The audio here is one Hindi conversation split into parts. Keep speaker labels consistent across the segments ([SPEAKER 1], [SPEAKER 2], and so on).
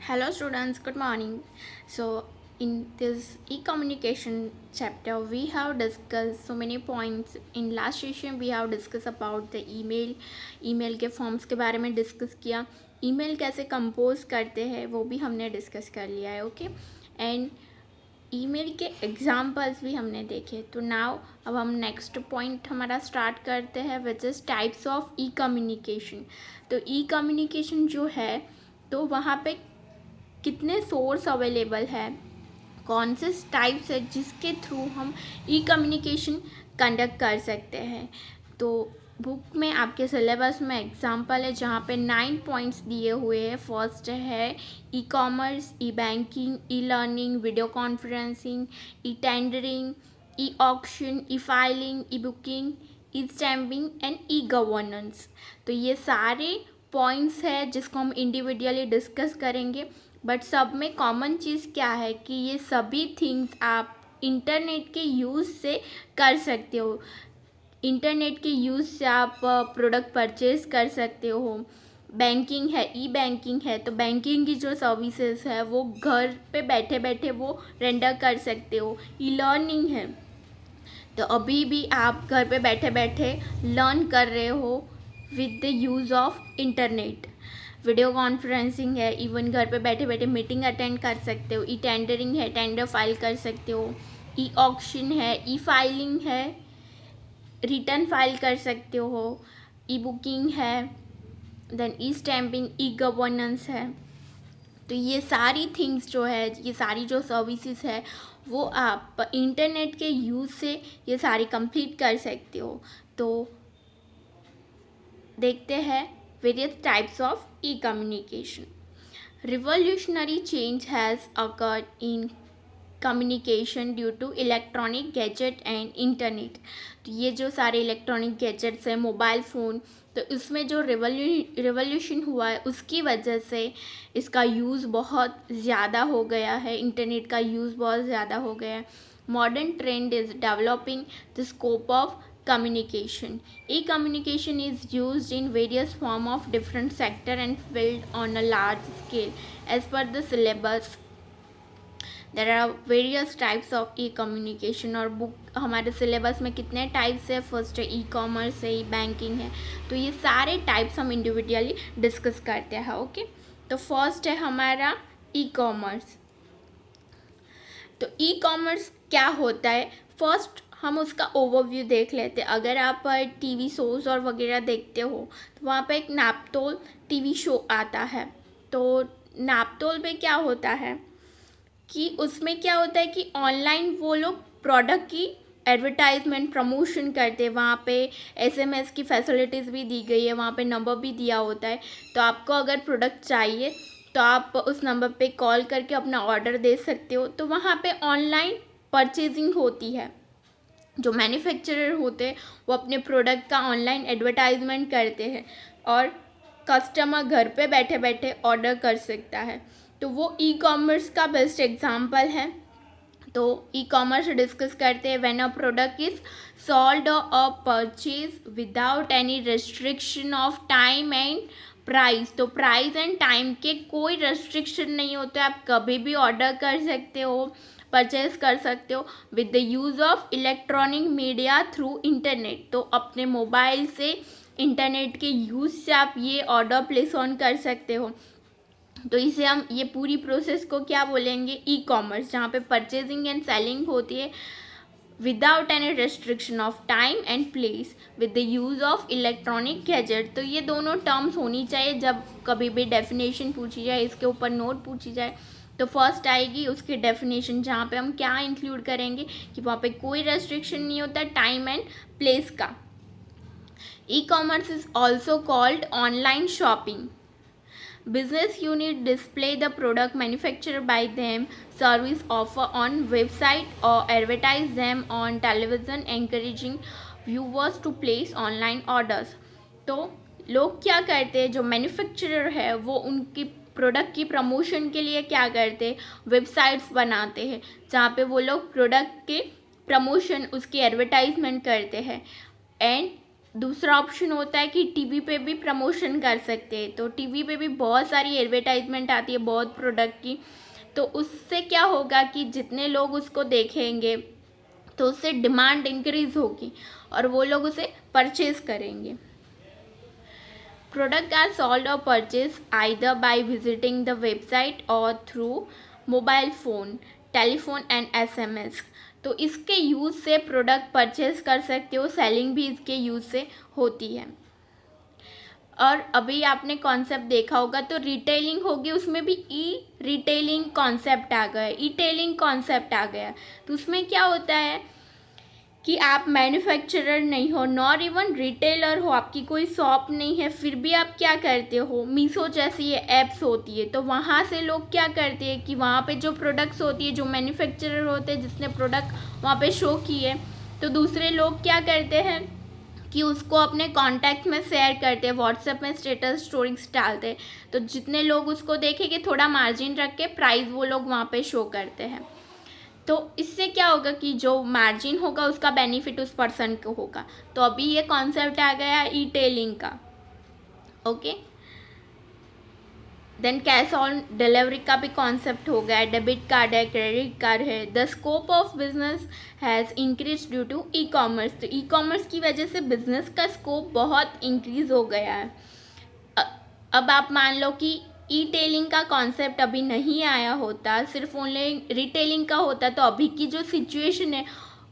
[SPEAKER 1] Hello students, good morning. So in this e-communication chapter we have discussed so many points. In last session we have discussed about the email के फॉर्म्स के बारे में डिस्कस किया, ईमेल कैसे कंपोज करते हैं वो भी हमने डिस्कस कर लिया है. ओके, एंड ईमेल के एग्जाम्पल्स भी हमने देखे. तो नाउ अब हम नेक्स्ट पॉइंट हमारा स्टार्ट करते हैं which is types of E communication. तो ई कम्युनिकेशन जो है तो वहाँ पे कितने सोर्स अवेलेबल है, कौन से टाइप्स है जिसके थ्रू हम ई कम्युनिकेशन कंडक्ट कर सकते हैं. तो बुक में आपके सिलेबस में एग्जांपल है जहाँ पे 9 पॉइंट्स दिए हुए हैं. फर्स्ट है e commerce, E banking, e learning, video conferencing, e tendering, e auction, E filing, E booking, E stamping and e governance. तो ये सारे पॉइंट्स है जिसको हम इंडिविजुअली डिस्कस करेंगे. बट सब में कॉमन चीज़ क्या है कि ये सभी थिंग्स आप इंटरनेट के यूज़ से कर सकते हो. इंटरनेट के यूज़ से आप प्रोडक्ट परचेज कर सकते हो. बैंकिंग है, ई बैंकिंग है, तो बैंकिंग की जो सर्विसेज है वो घर पे बैठे बैठे वो रेंडर कर सकते हो. ई लर्निंग है, तो अभी भी आप घर पे बैठे बैठे लर्न कर रहे हो with the use of internet. Video conferencing है, इवन घर पे बैठे बैठे मीटिंग अटेंड कर सकते हो. ई टेंडरिंग है, टेंडर फाइल कर सकते हो. ई ऑक्शन है, ई फाइलिंग है, रिटर्न फाइल कर सकते हो. ई बुकिंग है, देन ई स्टैम्पिंग, ई गवर्नेंस है. तो ये सारी थिंग्स जो है, ये सारी जो सर्विसेज है वो आप इंटरनेट के यूज़ से ये सारी कंप्लीट कर सकते हो. तो देखते हैं various types of e-communication. Revolutionary change has occurred in communication due to electronic gadget and internet. तो ये जो सारे इलेक्ट्रॉनिक गैजेट्स हैं, मोबाइल फ़ोन, तो इसमें जो रिवोल्यूशन हुआ है उसकी वजह से इसका यूज़ बहुत ज़्यादा हो गया है. इंटरनेट का यूज़ बहुत ज़्यादा हो गया है. Modern trend is developing the scope of communication. E-communication is used in various form of different sector and field on a large scale. As per the syllabus, there are various types of e-communication. और बुक हमारे सिलेबस में कितने टाइप्स है, फर्स्ट है ई कॉमर्स है, ई बैंकिंग है. तो ये सारे टाइप्स हम इंडिविजुअली डिस्कस करते हैं. ओके, तो फर्स्ट है हमारा ई कॉमर्स. तो ई कॉमर्स क्या होता है, फर्स्ट हम उसका ओवरव्यू देख लेते हैं. अगर आप टीवी शोज़ और वगैरह देखते हो तो वहाँ पे एक नापतोल टीवी शो आता है. तो नापतोल पे क्या होता है कि उसमें क्या होता है कि ऑनलाइन वो लोग प्रोडक्ट की एडवर्टाइजमेंट प्रमोशन करते हैं. वहाँ पे एसएमएस की फैसिलिटीज़ भी दी गई है, वहाँ पे नंबर भी दिया होता है. तो आपको अगर प्रोडक्ट चाहिए तो आप उस नंबर पे कॉल करके अपना ऑर्डर दे सकते हो. तो वहाँ पे ऑनलाइन परचेजिंग होती है. जो मैन्युफैक्चरर होते हैं वो अपने प्रोडक्ट का ऑनलाइन एडवर्टाइजमेंट करते हैं और कस्टमर घर पे बैठे बैठे ऑर्डर कर सकता है. तो वो ई कॉमर्स का बेस्ट एग्जांपल है. तो ई कॉमर्स डिस्कस करते हैं when a product is sold और purchase without any restriction of time and price. तो प्राइस एंड टाइम के कोई रेस्ट्रिक्शन नहीं होते, आप कभी भी ऑर्डर कर सकते हो, परचेज कर सकते हो with the use of electronic media through internet. तो अपने मोबाइल से इंटरनेट के यूज़ से आप ये ऑर्डर प्लेस ऑन कर सकते हो. तो इसे हम ये पूरी प्रोसेस को क्या बोलेंगे, ई कॉमर्स, जहाँ पे परचेजिंग एंड सेलिंग होती है without any restriction of time and place with the use of electronic gadget. तो ये दोनों टर्म्स होनी चाहिए जब कभी भी डेफिनेशन पूछी जाए, इसके ऊपर नोट पूछी जाए. तो फर्स्ट आएगी उसकी डेफिनेशन जहाँ पे हम क्या इंक्लूड करेंगे कि वहाँ पे कोई रेस्ट्रिक्शन नहीं होता टाइम एंड प्लेस का. E commerce is also called online shopping. Business unit display the product manufactured by them, service offer on website or advertise them on television, encouraging viewers to place online orders. तो लोग क्या करते हैं, जो मैन्युफैक्चरर है वो उनकी प्रोडक्ट की प्रमोशन के लिए क्या करते हैं, वेबसाइट्स बनाते हैं जहाँ पे वो लोग प्रोडक्ट के प्रमोशन, उसकी एडवर्टाइजमेंट करते हैं. एंड दूसरा ऑप्शन होता है कि टीवी पे भी प्रमोशन कर सकते हैं। तो टीवी पे भी बहुत सारी एडवर्टाइजमेंट आती है बहुत प्रोडक्ट की, तो उससे क्या होगा कि जितने लोग उसको देखेंगे तो उससे डिमांड इंक्रीज होगी और वो लोग उसे परचेज करेंगे। प्रोडक्ट आर सोल्ड और purchase either by visiting the website or through mobile phone, telephone and SMS. तो इसके यूज़ से प्रोडक्ट परचेज कर सकते हो, सेलिंग भी इसके यूज़ से होती है। और अभी आपने कॉन्सेप्ट देखा होगा तो रिटेलिंग होगी, उसमें भी ई रिटेलिंग कॉन्सेप्ट आ गया, ई टेलिंग कॉन्सेप्ट आ गया। तो उसमें क्या होता है कि आप मैन्युफैक्चरर नहीं हो, नॉर इवन रिटेलर हो, आपकी कोई शॉप नहीं है, फिर भी आप क्या करते हो, मीशो जैसी ये ऐप्स होती है तो वहाँ से लोग क्या करते हैं कि वहाँ पे जो प्रोडक्ट्स होती है, जो मैन्युफैक्चरर होते हैं जिसने प्रोडक्ट वहाँ पे शो की है, तो दूसरे लोग क्या करते हैं कि उसको अपने कॉन्टैक्ट में शेयर करते हैं, व्हाट्सएप में स्टेटस स्टोरीज डालते हैं। तो जितने लोग उसको देखेंगे थोड़ा मार्जिन रख के प्राइस वो लोग वहाँ पे शो करते हैं। तो इससे क्या होगा कि जो मार्जिन होगा उसका बेनिफिट उस पर्सन को होगा। तो अभी ये कॉन्सेप्ट आ गया ई टेलिंग का। Okay, then cash on delivery का भी कॉन्सेप्ट हो गया, डेबिट कार्ड है, क्रेडिट कार्ड है। The scope of business has increase due to e commerce. तो ई कॉमर्स की वजह से बिजनेस का स्कोप बहुत इंक्रीज हो गया है। अब आप मान लो कि ई टेलिंग का कॉन्सेप्ट अभी नहीं आया होता, सिर्फ ओनली रिटेलिंग का होता, तो अभी की जो सिचुएशन है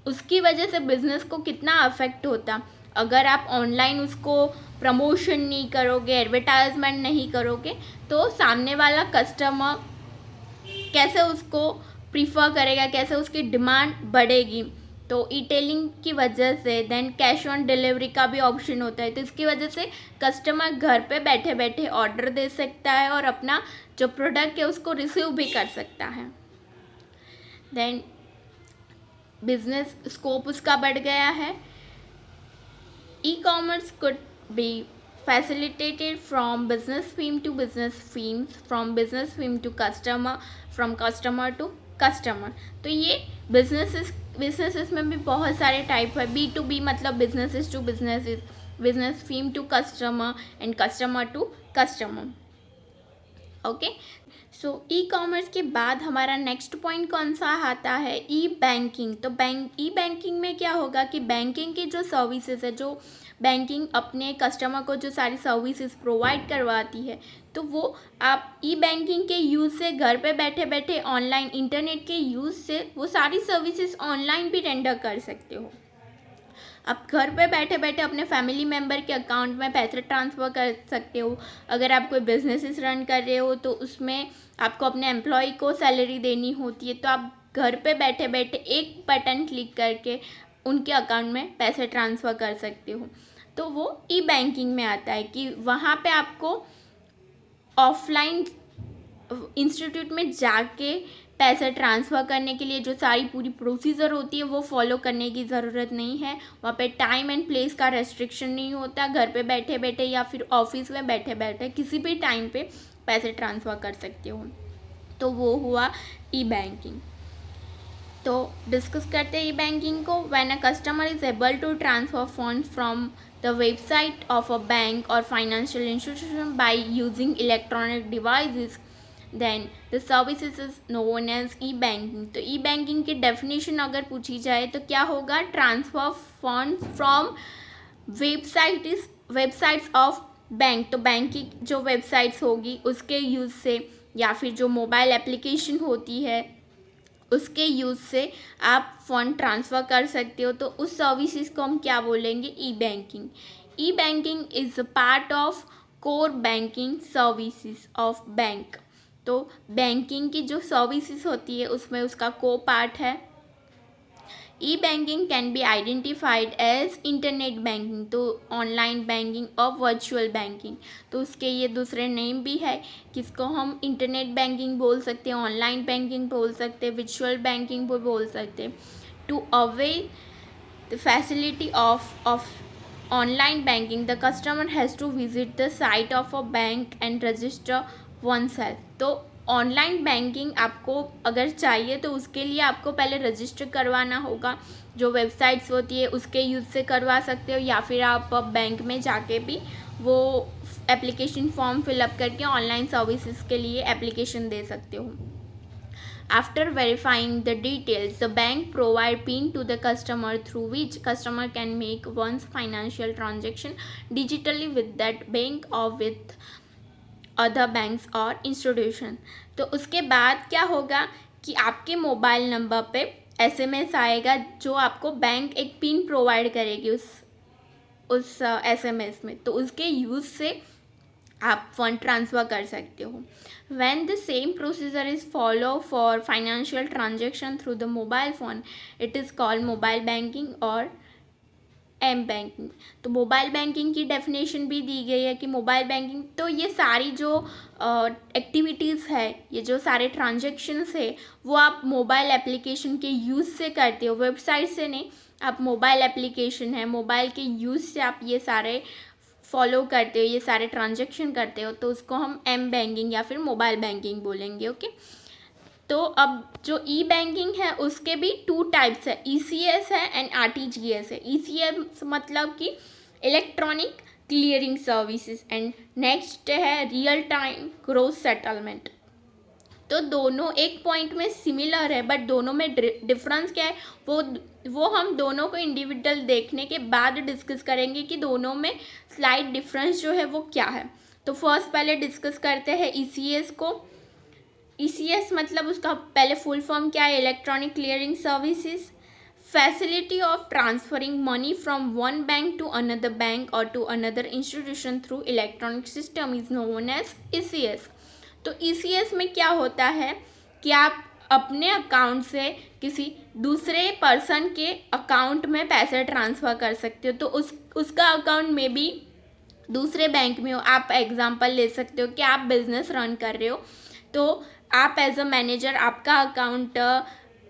[SPEAKER 1] उसकी वजह से बिजनेस को कितना अफेक्ट होता। अगर आप ऑनलाइन उसको प्रमोशन नहीं करोगे, एडवर्टाइजमेंट नहीं करोगे, तो सामने वाला कस्टमर कैसे उसको प्रीफर करेगा, कैसे उसकी डिमांड बढ़ेगी। तो ई टेलिंग की वजह से देन कैश ऑन डिलीवरी का भी ऑप्शन होता है, तो इसकी वजह से कस्टमर घर पे बैठे बैठे ऑर्डर दे सकता है और अपना जो प्रोडक्ट है उसको रिसीव भी कर सकता है। देन बिजनेस स्कोप उसका बढ़ गया है। E commerce could be facilitated from business theme to business themes, from business theme to customer, from customer to customer। तो ये बिजनेसेस में भी बहुत सारे टाइप है। बी टू बी मतलब businesses to businesses, business theme to customer and customer to customer. Okay, so e commerce के बाद हमारा नेक्स्ट पॉइंट कौन सा आता है, ई बैंकिंग। तो ई बैंकिंग में क्या होगा कि बैंकिंग की जो सर्विसेज है, जो बैंकिंग अपने कस्टमर को जो सारी सर्विसेज प्रोवाइड करवाती है, तो वो आप ई बैंकिंग के यूज़ से घर पे बैठे बैठे ऑनलाइन इंटरनेट के यूज़ से वो सारी सर्विसेज ऑनलाइन भी रेंडर कर सकते हो। आप घर पे बैठे बैठे अपने फैमिली मेम्बर के अकाउंट में पैसे ट्रांसफ़र कर सकते हो। अगर आप कोई बिजनेसेस रन कर रहे हो तो उसमें आपको अपने एम्प्लॉय को सैलरी देनी होती है, तो आप घर पे बैठे बैठे एक बटन क्लिक करके उनके अकाउंट में पैसे ट्रांसफ़र कर सकते हो। तो वो ई बैंकिंग में आता है कि वहाँ पे आपको ऑफलाइन इंस्टीट्यूट में जाके पैसे ट्रांसफ़र करने के लिए जो सारी पूरी प्रोसीजर होती है वो फॉलो करने की ज़रूरत नहीं है। वहाँ पे टाइम एंड प्लेस का रेस्ट्रिक्शन नहीं होता। घर पे बैठे बैठे या फिर ऑफिस में बैठे बैठे किसी भी टाइम पे पैसे ट्रांसफ़र कर सकते हो। तो वो हुआ ई बैंकिंग। तो डिस्कस करते हैं ई बैंकिंग को। When a customer is able to transfer fund from the website of a bank or financial institution by using electronic devices, then the services is known as e-banking। तो e-banking की डेफिनेशन अगर पूछी जाए तो क्या होगा, transfer funds from websites of bank. तो बैंक की जो वेबसाइट्स होगी उसके यूज़ से या फिर जो मोबाइल एप्लीकेशन होती है उसके यूज़ से आप फंड ट्रांसफ़र कर सकते हो। तो उस सर्विसेज को हम क्या बोलेंगे, e banking. E banking is a part of core banking services of bank. तो बैंकिंग की जो सर्विसेज होती है उसमें उसका को पार्ट है। E banking can be identified as internet banking, तो ऑनलाइन बैंकिंग और वर्चुअल बैंकिंग। तो उसके ये दूसरे नेम भी है, किसको हम इंटरनेट बैंकिंग बोल सकते हैं, ऑनलाइन बैंकिंग बोल सकते हैं, वर्चुअल बैंकिंग भी बोल सकते हैं। To avail the facility of online banking the customer has to visit the site of a bank and register oneself. तो ऑनलाइन बैंकिंग आपको अगर चाहिए तो उसके लिए आपको पहले रजिस्टर करवाना होगा, जो वेबसाइट्स होती है उसके यूज़ से करवा सकते हो, या फिर आप बैंक में जाके भी वो एप्लीकेशन फॉर्म फिलअप करके ऑनलाइन सर्विसेज के लिए एप्लीकेशन दे सकते हो. After verifying the details, the bank provide PIN to the customer through which customer can make one's financial transaction digitally with that bank or with other banks or institution. तो उसके बाद क्या होगा कि आपके मोबाइल नंबर पे SMS आएगा, जो आपको बैंक एक पिन प्रोवाइड करेगी उस SMS में, तो उसके यूज़ से आप फंड ट्रांसफ़र कर सकते हो. When the same procedure is followed for financial transaction through the mobile phone, it is called mobile banking और एम बैंकिंग. तो मोबाइल बैंकिंग की डेफिनेशन भी दी गई है कि मोबाइल बैंकिंग तो ये सारी जो एक्टिविटीज़ है, ये जो सारे ट्रांजेक्शन्स है, वो आप मोबाइल एप्लीकेशन के यूज़ से करते हो, वेबसाइट से नहीं. आप मोबाइल एप्लीकेशन है, मोबाइल के यूज़ से आप ये सारे फॉलो करते हो, ये सारे ट्रांजेक्शन करते हो, तो उसको हम एम बैंकिंग या फिर मोबाइल बैंकिंग बोलेंगे. ओके. तो अब जो ई बैंकिंग है उसके भी 2 टाइप्स है, ECS है एंड RTGS है. ECS मतलब कि electronic clearing services and next है रियल टाइम ग्रॉस सेटलमेंट. तो दोनों एक पॉइंट में सिमिलर है, बट दोनों में डिफरेंस क्या है वो हम दोनों को इंडिविजुअल देखने के बाद डिस्कस करेंगे कि दोनों में स्लाइट डिफरेंस जो है वो क्या है. तो फर्स्ट पहले डिस्कस करते हैं ECS को. ECS मतलब उसका पहले फुल फॉर्म क्या है, electronic clearing services. Facility of transferring money from one bank to another bank or to another institution through electronic system is known as ECS. तो ECS में क्या होता है कि आप अपने अकाउंट से किसी दूसरे पर्सन के अकाउंट में पैसे ट्रांसफ़र कर सकते हो. तो उसका अकाउंट में भी दूसरे बैंक में हो. आप एग्जांपल ले सकते हो कि आप बिजनेस रन कर रहे हो, तो आप एज अ मैनेजर आपका अकाउंट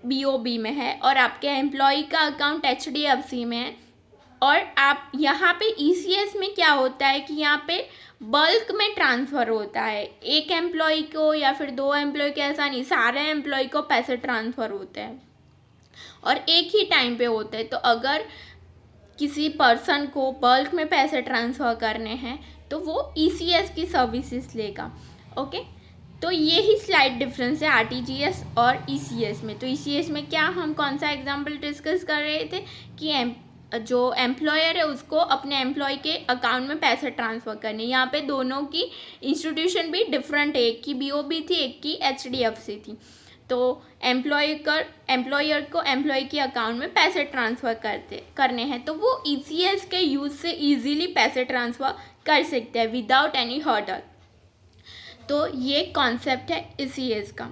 [SPEAKER 1] BOB में है और आपके एम्प्लॉय का अकाउंट HDFC में है, और आप यहाँ पे ECS में क्या होता है कि यहाँ पे बल्क में ट्रांसफ़र होता है. एक एम्प्लॉय को या फिर 2 एम्प्लॉय के, ऐसा नहीं, सारे एम्प्लॉय को पैसे ट्रांसफ़र होते हैं और एक ही टाइम पे होते हैं. तो अगर किसी पर्सन को बल्क में पैसे ट्रांसफ़र करने हैं तो वो ECS की सर्विसेज लेगा. ओके. तो ये ही स्लाइड डिफरेंस है RTGS और ECS में. तो ECS में क्या हम कौन सा एग्जांपल डिस्कस कर रहे थे कि जो एम्प्लॉयर है उसको अपने एम्प्लॉय के अकाउंट में पैसे ट्रांसफ़र करने. यहाँ पे दोनों की इंस्टीट्यूशन भी डिफरेंट है, एक की BOB थी, एक की HDFC थी. तो एम्प्लॉयर को एम्प्लॉय के अकाउंट में पैसे ट्रांसफ़र करने हैं, तो वो ECS के यूज़ से ईजीली पैसे ट्रांसफ़र कर सकते हैं विदाउट एनी हर्डल. तो ये कॉन्सेप्ट है ECS का.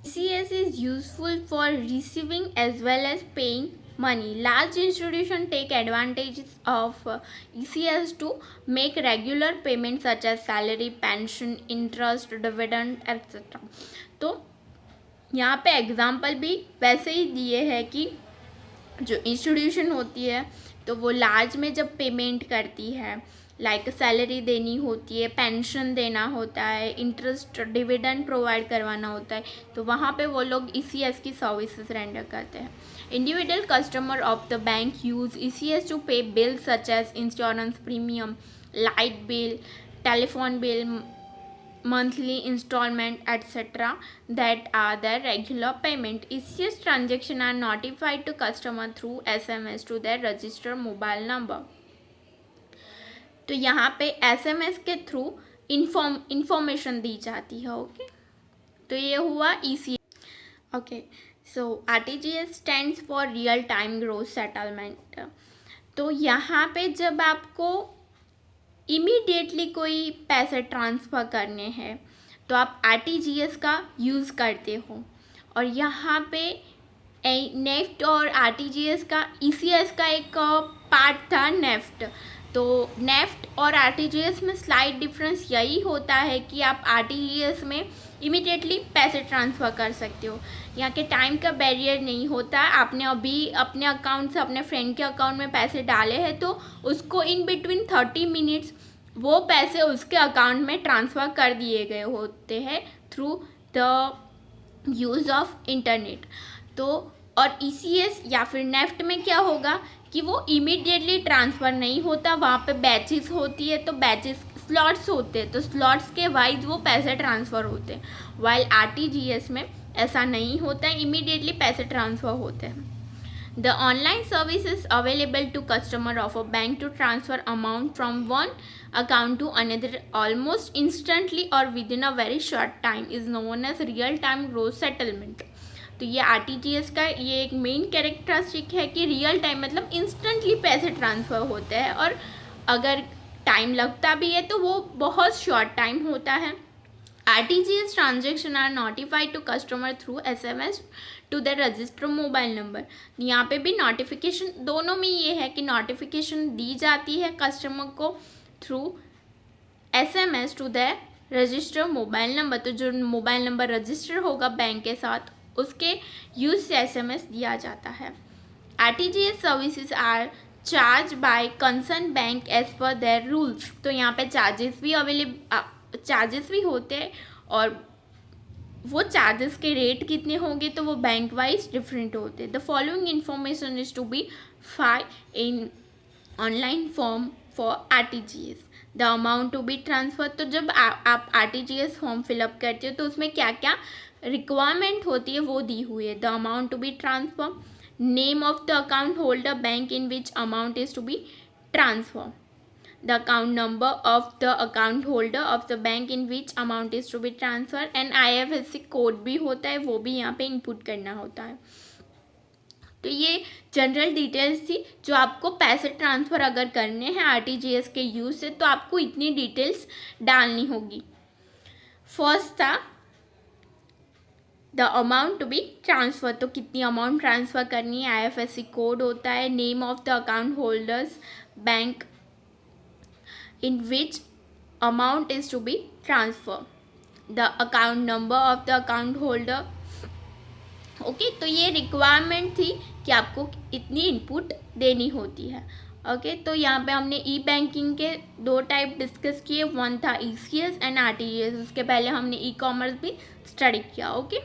[SPEAKER 1] ECS is useful for receiving as well as paying money. Large institutions take advantages of ECS to make regular payments such as salary, pension, interest, dividend, etc. तो यहाँ पे एग्जाम्पल भी वैसे ही दिए हैं कि जो इंस्टीट्यूशन होती है तो वो लार्ज में जब पेमेंट करती है, लाइक सैलरी देनी होती है, पेंशन देना होता है, इंटरेस्ट, डिविडेंड प्रोवाइड करवाना होता है, तो वहाँ पे वो लोग ECS की सर्विसेज रेंडर करते हैं. Individual customer of the bank use ECS to pay bills such as insurance premium, light bill, telephone bill, monthly installment, etc. that are their regular payment. ECS transactions are notified to customer through SMS to their registered mobile number. तो यहाँ पे SMS के थ्रू इंफॉर्मेशन दी जाती है. ओके. तो ये हुआ ECS. Okay. So RTGS stands for real time gross settlement. तो यहाँ पे जब आपको इमीडिएटली कोई पैसे ट्रांसफ़र करने हैं तो आप RTGS का यूज़ करते हो, और यहाँ पे नेफ्ट और RTGS का ECS का एक पार्ट था नेफ्ट. तो नेफ्ट और RTGS में स्लाइट डिफरेंस यही होता है कि आप RTGS में इमीडिएटली पैसे ट्रांसफ़र कर सकते हो. यहाँ के टाइम का बैरियर नहीं होता. आपने अभी अपने अकाउंट से अपने फ्रेंड के अकाउंट में पैसे डाले हैं तो उसको इन बिटवीन 30 मिनट्स वो पैसे उसके अकाउंट में ट्रांसफ़र कर दिए गए होते हैं through the use of internet. तो और ईसीएस या फिर नेफ्ट में क्या होगा कि वो इमीडिएटली ट्रांसफ़र नहीं होता, वहाँ पे बैचेस होती है, तो बैचेस स्लॉट्स होते हैं, तो स्लॉट्स के वाइज वो पैसे ट्रांसफ़र होते हैं। वाइल आरटीजीएस में ऐसा नहीं होता है, इमीडिएटली पैसे ट्रांसफ़र होते हैं। The online service is available to customer of a bank to transfer amount from one account to another almost instantly or within a very short time is known as real time gross settlement। तो ये आरटीजीएस का ये एक मेन कैरेक्टरिस्टिक है कि रियल टाइम मतलब इंस्टेंटली पैसे ट्रांसफ़र होते हैं, और अगर टाइम लगता भी है तो वो बहुत शॉर्ट टाइम होता है। RTGS transaction are notified to customer through SMS to their register mobile number। यहाँ पे भी नोटिफिकेशन दोनों में ये है कि नोटिफिकेशन दी जाती है कस्टमर को through SMS to their register mobile number. तो जो मोबाइल नंबर रजिस्टर होगा बैंक के साथ उसके यूज से SMS दिया जाता है। RTGS services are charge by concern bank as per their rules. तो यहाँ पे चार्जेस भी होते हैं, और वो चार्जेस के रेट कितने होंगे तो वो बैंक वाइज डिफरेंट होते हैं। The following information is to be file in online form for RTGS. The amount to be transfer. तो जब आप आरटीजीएस फॉर्म फिलअप करते हो तो उसमें क्या क्या रिक्वायरमेंट होती है वो दी हुई है। The amount to be transfer, name of the account holder bank in which amount is to be transfer, the account number of the account holder of the bank in which amount is to be transferred, and IFSC code भी होता है, वो भी यहाँ पे इनपुट करना होता है। तो ये जनरल डिटेल्स थी जो आपको पैसे ट्रांसफ़र अगर करने हैं आरटीजीएस के यूज़ से तो आपको इतनी डिटेल्स डालनी होगी। फर्स्ट था the amount to be transfer, तो कितनी अमाउंट ट्रांसफ़र करनी है, IFSC कोड होता है, name of the account holders bank in which amount is to be transferred, the account number of the account holder। Okay तो ये रिक्वायरमेंट थी कि आपको इतनी इनपुट देनी होती है। ओके तो यहाँ पे हमने ई बैंकिंग के दो टाइप डिस्कस किए, वन था ईसीएस एंड आरटीजीएस। उसके पहले हमने ई कॉमर्स भी स्टडी किया। ओके